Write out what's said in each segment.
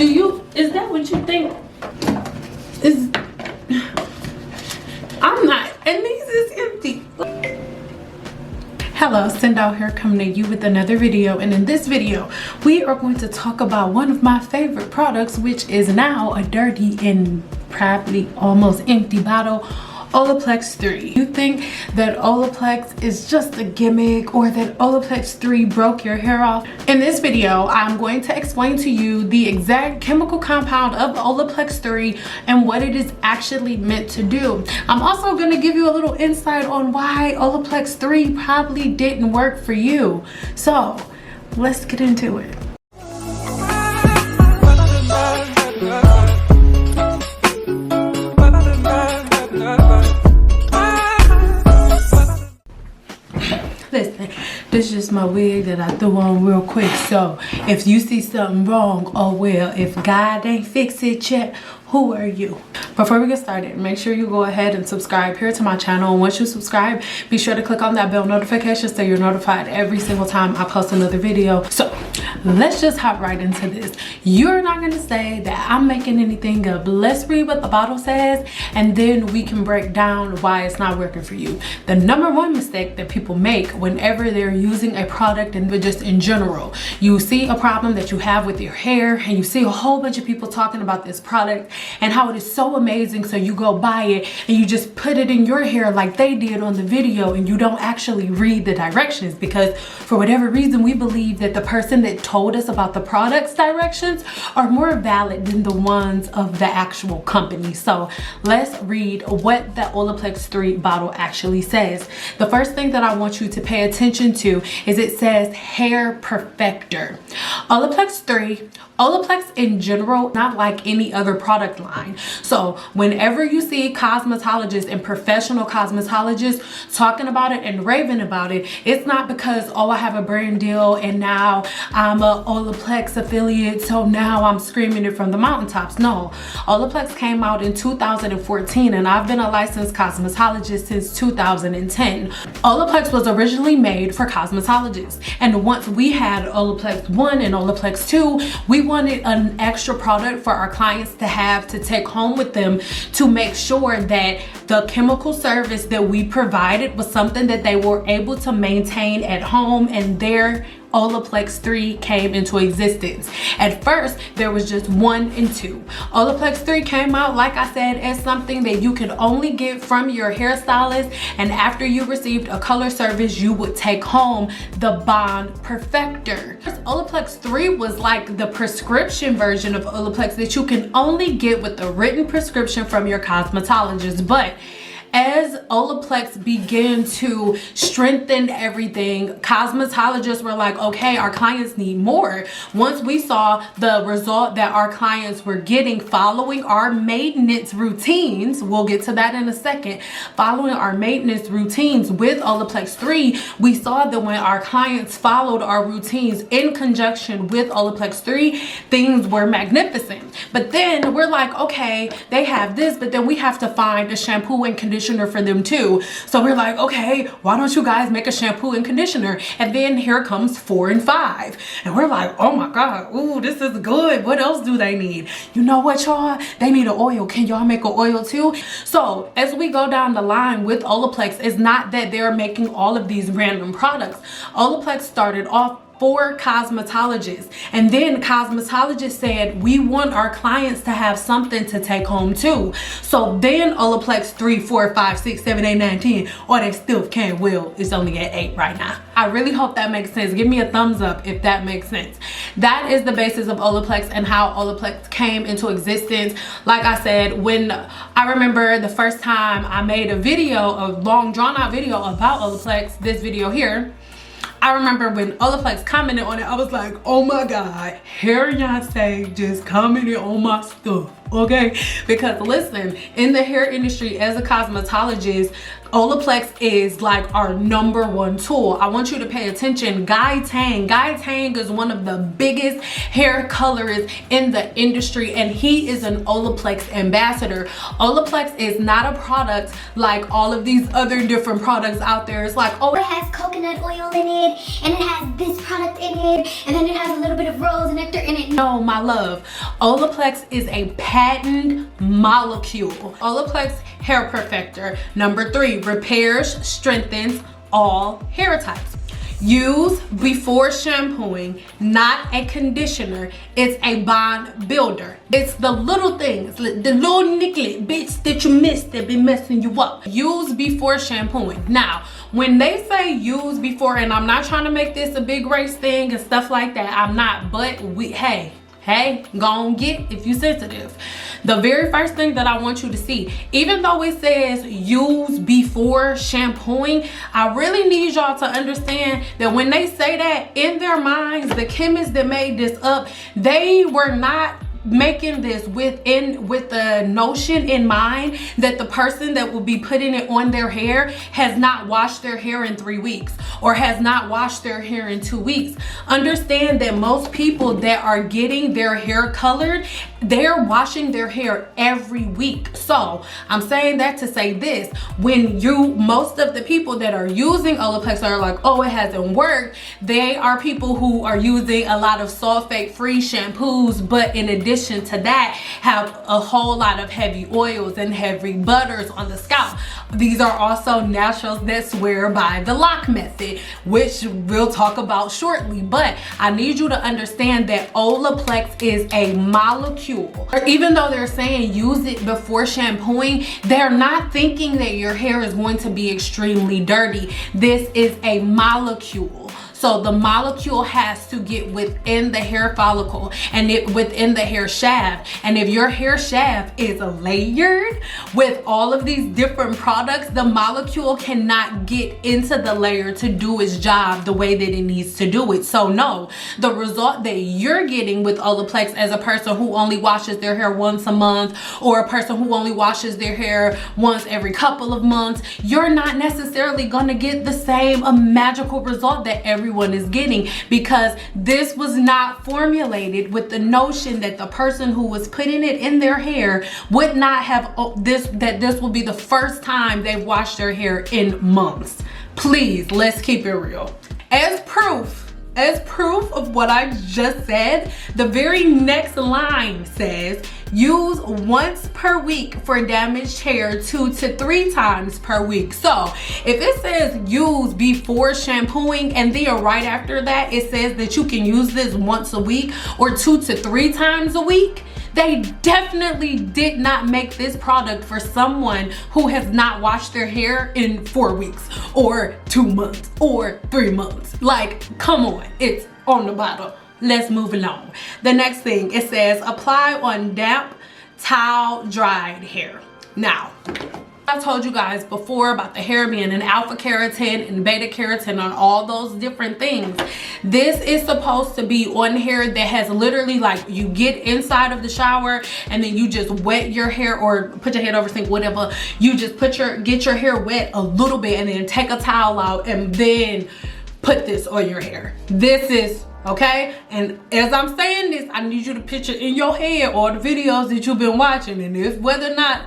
Is that what you think? I'm not, and these is empty. Hello, Cyn Doll here, coming to you with another video, and in this video we are going to talk about one of my favorite products, which is now a dirty and probably almost empty bottle, Olaplex 3. You think that Olaplex is just a gimmick, or that Olaplex 3 broke your hair off? In this video, I'm going to explain to you the exact chemical compound of Olaplex 3 and what it is actually meant to do. I'm also going to give you a little insight on why Olaplex 3 probably didn't work for you. So let's get into it. Listen, this is just my wig that I threw on real quick, so if you see something wrong, oh well. If God ain't fix it yet, who are you? Before we get started, make sure you go ahead and subscribe here to my channel. And once you subscribe, be sure to click on that bell notification so you're notified every single time I post another video. So let's just hop right into this. You're not gonna say that I'm making anything up. Let's read what the bottle says, and then we can break down why it's not working for you. The number one mistake that people make whenever they're using a product, and just in general, you see a problem that you have with your hair, and you see a whole bunch of people talking about this product and how it is so amazing, so you go buy it and you just put it in your hair like they did on the video, and you don't actually read the directions, because for whatever reason we believe that the person that told us about the product's directions are more valid than the ones of the actual company. So let's read what the Olaplex 3 bottle actually says. The first thing that I want you to pay attention to is it says hair perfector. Olaplex in general, not like any other product line. So whenever you see cosmetologists and professional cosmetologists talking about it and raving about it, it's not because, oh, I have a brand deal and now I'm a Olaplex affiliate, so now I'm screaming it from the mountaintops. No, Olaplex came out in 2014, and I've been a licensed cosmetologist since 2010. Olaplex was originally made for cosmetologists, and once we had Olaplex 1 and Olaplex 2, we wanted an extra product for our clients to have to take home with them, to make sure that the chemical service that we provided was something that they were able to maintain at home, and their Olaplex 3 came into existence. At first, there was just 1 and 2. Olaplex 3 came out, like I said, as something that you could only get from your hairstylist, and after you received a color service, you would take home the Bond Perfector. Olaplex 3 was like the prescription version of Olaplex that you can only get with a written prescription from your cosmetologist. But as Olaplex began to strengthen everything, cosmetologists were like, okay, our clients need more. Once we saw the result that our clients were getting following our maintenance routines, we'll get to that in a second, following our maintenance routines with Olaplex 3, we saw that when our clients followed our routines in conjunction with Olaplex 3, things were magnificent. But then we're like, okay, they have this, but then we have to find a shampoo and conditioner for them too. So we're like, okay, why don't you guys make a shampoo and conditioner? And then here comes 4 and 5, and we're like, oh my god, ooh, this is good. What else do they need? You know what, y'all? They need an oil. Can y'all make an oil too? So as we go down the line with Olaplex, it's not that they're making all of these random products. Olaplex started off for cosmetologists, and then cosmetologists said, we want our clients to have something to take home too. So then Olaplex 3, 4, 5, 6, 7, 8, 9, 10, or they still can't. Well, it's only at 8 right now. I really hope that makes sense. Give me a thumbs up if that makes sense. That is the basis of Olaplex and how Olaplex came into existence. Like I said, when I remember the first time I made a video, a long drawn out video about Olaplex, this video here, I remember when Olaplex commented on it, I was like, oh my god, Harry Beyonce just commented on my stuff. okay? Because listen, in the hair industry as a cosmetologist, Olaplex is like our #1 tool. I want you to pay attention. Guy Tang is one of the biggest hair colorists in the industry, and he is an Olaplex ambassador. Olaplex is not a product like all of these other different products out there. It's like, oh, it has coconut oil in it, and it has this product in it, and then it has a little bit of rose nectar in it. No, my love. Olaplex is a patent molecule. Olaplex Hair Perfector. #3, repairs, strengthens all hair types. Use before shampooing, not a conditioner. It's a bond builder. It's the little things, the little nicklet bits that you miss that be messing you up. Use before shampooing. Now, when they say use before, and I'm not trying to make this a big race thing and stuff like that, I'm not, but hey, go on get if you sensitive. The very first thing that I want you to see, even though it says use before shampooing, I really need y'all to understand that when they say that, in their minds, the chemists that made this up, they were not making this with the notion in mind that the person that will be putting it on their hair has not washed their hair in 3 weeks or has not washed their hair in 2 weeks. Understand that most people that are getting their hair colored, they're washing their hair every week. So I'm saying that to say this: when most of the people that are using Olaplex are like, oh, it hasn't worked, they are people who are using a lot of sulfate free shampoos, but in addition to that have a whole lot of heavy oils and heavy butters on the scalp. These are also naturals that swear by the lock method, which we'll talk about shortly. But I need you to understand that Olaplex is a molecule. Even though they're saying use it before shampooing, they're not thinking that your hair is going to be extremely dirty. This is a molecule. So the molecule has to get within the hair follicle and within the hair shaft. And if your hair shaft is layered with all of these different products, the molecule cannot get into the layer to do its job the way that it needs to do it. So no, the result that you're getting with Olaplex as a person who only washes their hair once a month, or a person who only washes their hair once every couple of months, you're not necessarily gonna get the same magical result that everyone is getting, because this was not formulated with the notion that the person who was putting it in their hair would not have this will be the first time they've washed their hair in months. Please, let's keep it real. As proof of what I just said, the very next line says use once per week for damaged hair 2 to 3 times per week. So if it says use before shampooing and then right after that it says that you can use this once a week or 2 to 3 times a week, they definitely did not make this product for someone who has not washed their hair in 4 weeks or 2 months or 3 months. Like, come on, it's on the bottle. Let's move along. The next thing, it says apply on damp, towel dried hair. Now, I told you guys before about the hair being an alpha keratin and beta keratin on all those different things. This is supposed to be on hair that has literally, like, you get inside of the shower and then you just wet your hair or put your head over sink, whatever. You just get your hair wet a little bit and then take a towel out and then put this on your hair. This is okay, and as I'm saying this, I need you to picture in your head all the videos that you've been watching, and if whether or not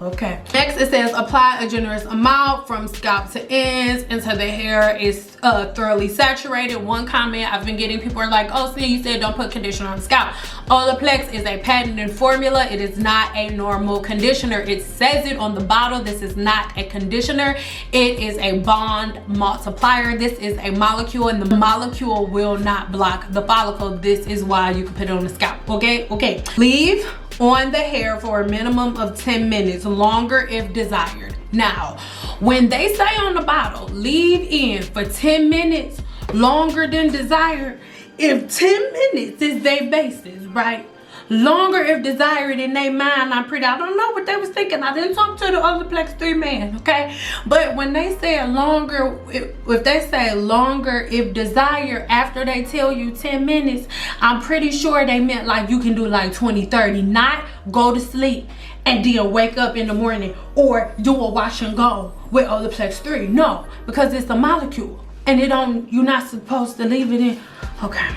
okay. Next, it says apply a generous amount from scalp to ends until the hair is thoroughly saturated. One comment I've been getting, people are like, oh, see, you said don't put conditioner on the scalp. Olaplex is a patented formula. It is not a normal conditioner. It says it on the bottle. This is not a conditioner. It is a bond multiplier. This is a molecule, and the molecule will not block the follicle. This is why you can put it on the scalp. Okay. Leave on the hair for a minimum of 10 minutes, longer if desired. Now, when they say on the bottle, leave in for 10 minutes, longer than desired, if 10 minutes is their basis, right? Longer if desired in their mind. I'm pretty, I don't know what they was thinking. I didn't talk to the Olaplex 3 man, okay? But when they say longer, if they say longer if desired after they tell you 10 minutes, I'm pretty sure they meant like you can do like 20, 30, not go to sleep and then wake up in the morning or do a wash and go with Olaplex 3. No, because it's a molecule and you're not supposed to leave it in. Okay.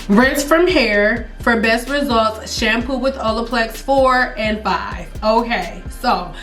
Rinse from hair for best results. Shampoo with Olaplex 4 and 5. Okay, so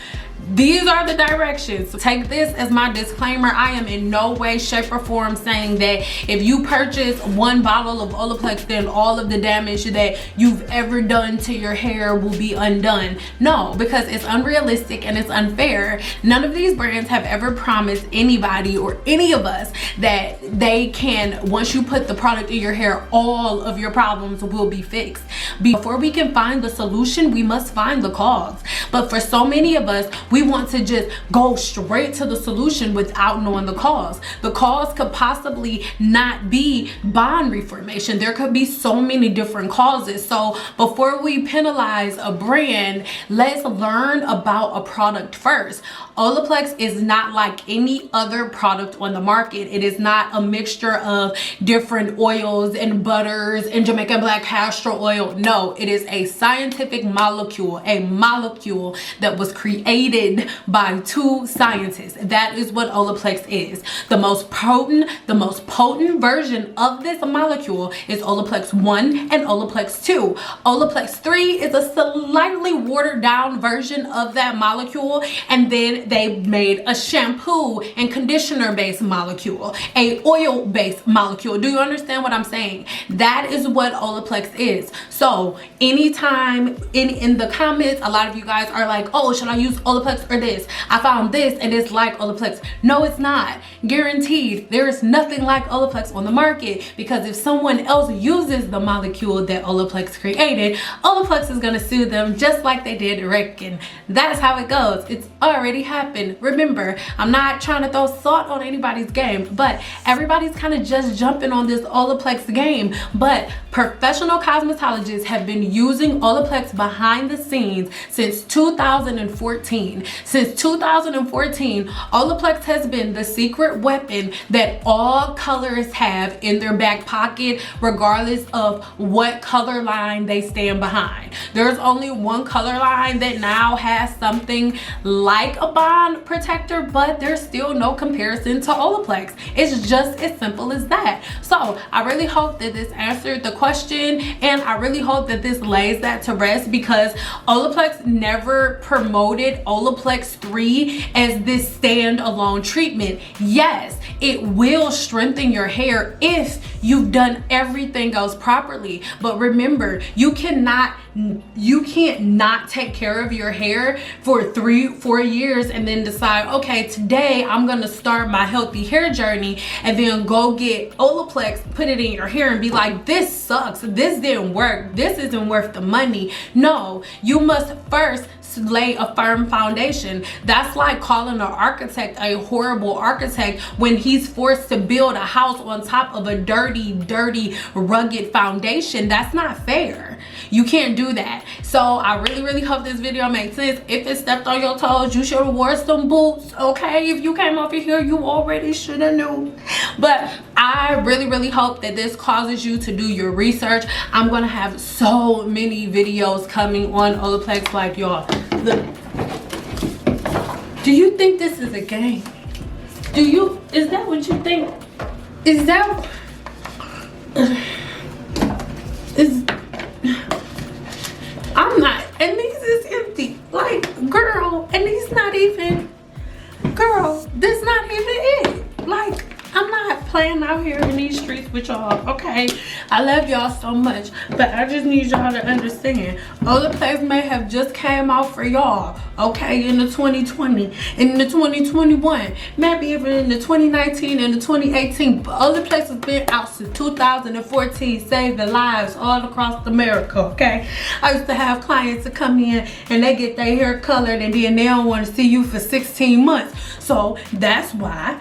these are the directions. Take this as my disclaimer. I am in no way, shape, or form saying that if you purchase one bottle of Olaplex, then all of the damage that you've ever done to your hair will be undone. No, because it's unrealistic and it's unfair. None of these brands have ever promised anybody or any of us that they can, once you put the product in your hair, all of your problems will be fixed. Before we can find the solution, we must find the cause. But for so many of us, we want to just go straight to the solution without knowing the cause. The cause could possibly not be bond reformation. There could be so many different causes. So before we penalize a brand, let's learn about a product first. Olaplex is not like any other product on the market. It is not a mixture of different oils and butters and Jamaican black castor oil. No, it is a scientific molecule, a molecule that was created by 2 scientists. That is what Olaplex is. The most potent version of this molecule is Olaplex 1 and Olaplex 2. Olaplex 3 is a slightly watered down version of that molecule, and then they made a shampoo and conditioner based molecule, a oil based molecule. Do you understand what I'm saying? That is what Olaplex is. So anytime in the comments, a lot of you guys are like, oh, should I use Olaplex or this? I found this and it's like Olaplex. No, it's not. Guaranteed, there is nothing like Olaplex on the market, because if someone else uses the molecule that Olaplex created, Olaplex is gonna sue them just like they did Regimen. That's how it goes. It's already happened. Remember, I'm not trying to throw salt on anybody's game, but everybody's kind of just jumping on this Olaplex game. But professional cosmetologists have been using Olaplex behind the scenes since 2014. Since 2014, Olaplex has been the secret weapon that all colorists have in their back pocket, regardless of what color line they stand behind. There's only one color line that now has something like a bond protector, but there's still no comparison to Olaplex. It's just as simple as that. So I really hope that this answered the question, and I really hope that this lays that to rest, because Olaplex never promoted Olaplex 3 as this standalone treatment. Yes, it will strengthen your hair if you've done everything else properly, but remember, you can't not take care of your hair for 3-4 years and then decide, okay, today I'm gonna start my healthy hair journey, and then go get Olaplex, put it in your hair and be like, this sucks, this didn't work, this isn't worth the money. No, you must first lay a firm foundation. That's like calling an architect a horrible architect when he's forced to build a house on top of a dirty, rugged foundation. That's not fair. You can't do that. So I really hope this video makes sense. If it stepped on your toes, you should have wore some boots, okay? If you came over here, you already should have knew. But I really hope that this causes you to do your research. I'm gonna have so many videos coming on Olaplex. Like, y'all, look. Do you think this is a game? Is that what you think? Is that, I'm not, and these is empty. Like, girl, and these not even, girl, this not even it. Like, I'm not playing out here in these streets with y'all, okay? I love y'all so much, but I just need y'all to understand, Olaplex may have just came out for y'all, okay, in the 2020, in the 2021, maybe even in the 2019 and the 2018, but Olaplex has been out since 2014, saving lives all across America, okay? I used to have clients that come in and they get their hair colored and then they don't want to see you for 16 months. So that's why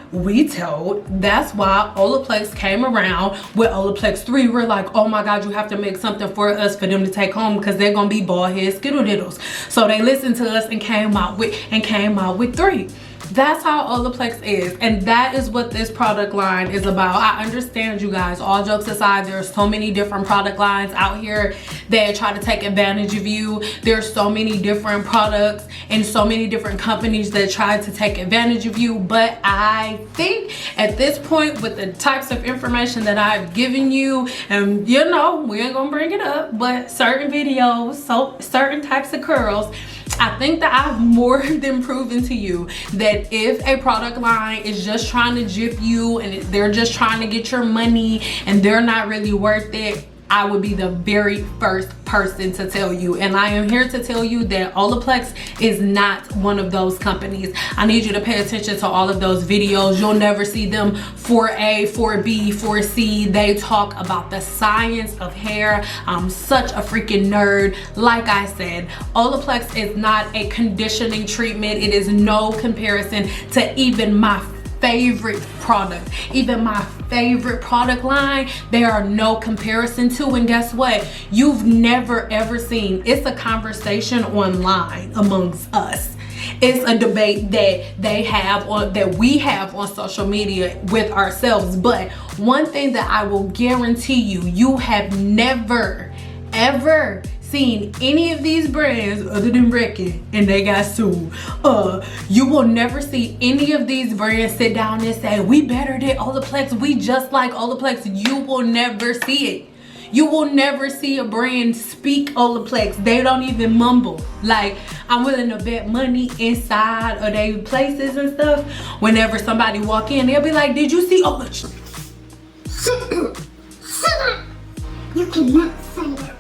while Olaplex came around with Olaplex 3, we're like, oh my God, you have to make something for us for them to take home because they're gonna be bald head skittle diddles. So they listened to us and came out with 3. That's how Olaplex is, and that is what this product line is about. I understand, you guys, all jokes aside, there's so many different product lines out here that try to take advantage of you. There's so many different products and so many different companies that try to take advantage of you, but I think at this point, with the types of information that I've given you, and you know, we ain't gonna bring it up, but certain videos, so certain types of curls, I think that I've more than proven to you that if a product line is just trying to gyp you and they're just trying to get your money and they're not really worth it, I would be the very first person to tell you. And I am here to tell you that Olaplex is not one of those companies. I need you to pay attention to all of those videos. You'll never see them 4A, 4B, 4C. They talk about the science of hair. I'm such a freaking nerd. Like I said, Olaplex is not a conditioning treatment. It is no comparison to even my favorite product, even my favorite product line. There are no comparison to. And guess what, you've never ever seen, it's a conversation online amongst us. It's a debate that they have on, that we have on social media with ourselves. But one thing that I will guarantee you, you have never ever seen any of these brands other than Ricky, and they got sued. You will never see any of these brands sit down and say, we better than Olaplex, we just like Olaplex. You will never see it. You will never see a brand speak Olaplex. They don't even mumble. Like, I'm willing to bet money inside of their places and stuff. Whenever somebody walk in, they'll be like, did you see Olaplex? You cannot say that.